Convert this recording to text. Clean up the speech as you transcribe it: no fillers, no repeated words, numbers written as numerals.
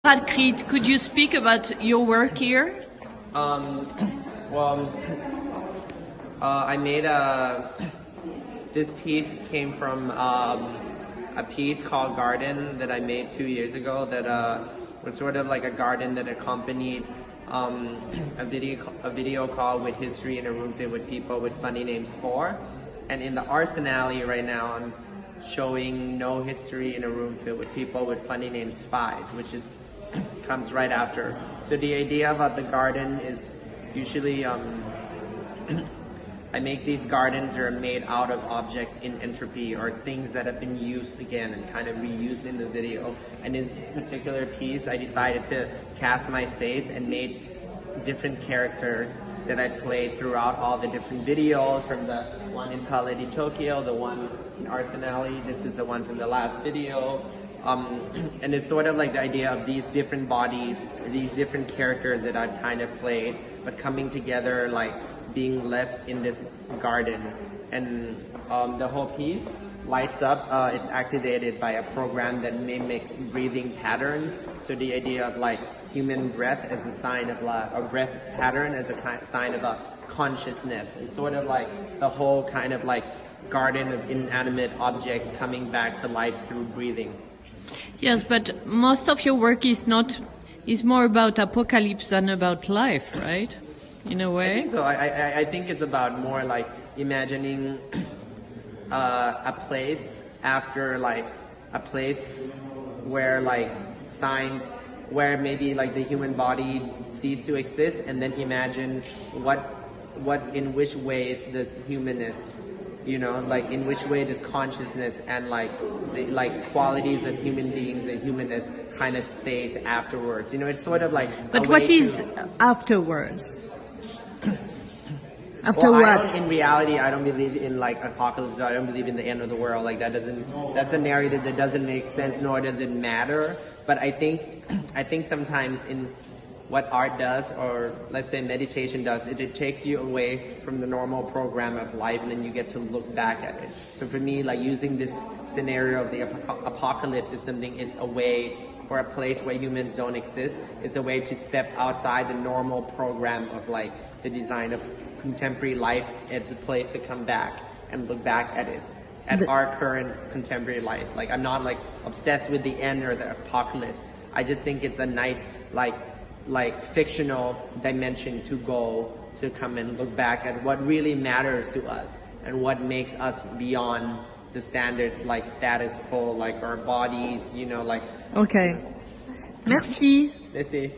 Korakrit, could you speak about your work here? I made this piece came from a piece called Garden that I made 2 years ago that was sort of like a garden that accompanied a video call with history in a room filled with people with funny names 4. And in the Arsenale right now, I'm showing no history in a room filled with people with funny names 5, which is comes right after. So the idea about the garden is usually I make these gardens that are made out of objects in entropy or things that have been used again and kind of reused in the video. And in this particular piece, I decided to cast my face and made different characters that I played throughout all the different videos, from the one in Palais de Tokyo, the one in Arsenale, this is the one from the last video. And it's sort of like the idea of these different bodies, these different characters that I've kind of played, but coming together, like being left in this garden. And the whole piece lights up, it's activated by a program that mimics breathing patterns. So the idea of like human breath as a sign of like a breath pattern as a sign of a consciousness, and sort of like the whole kind of like garden of inanimate objects coming back to life through breathing. Yes, but most of your work is more about apocalypse than about life, right? In a way. I think so. I think it's about more like imagining a place after like a place where like signs where maybe like the human body cease to exist, and then imagine in which ways this humanness, you know, like in which way this consciousness and like the qualities of human beings and humanness kind of stays afterwards. You know, it's sort of like. But what is afterwards? After well, what? In reality, I don't believe in like apocalypse. I don't believe in the end of the world. Like that's a narrative that doesn't make sense, nor does it matter. But I think sometimes in what art does, or let's say meditation does, it takes you away from the normal program of life, and then you get to look back at it. So for me, like using this scenario of the apocalypse is a way, or a place where humans don't exist, is a way to step outside the normal program of like the design of contemporary life. It's a place to come back and look back at it, at our current contemporary life. Like I'm not like obsessed with the end or the apocalypse. I just think it's a nice like fictional dimension to go to come and look back at what really matters to us and what makes us beyond the standard like status quo, like our bodies, you know, like. Okay. Merci. Let's see.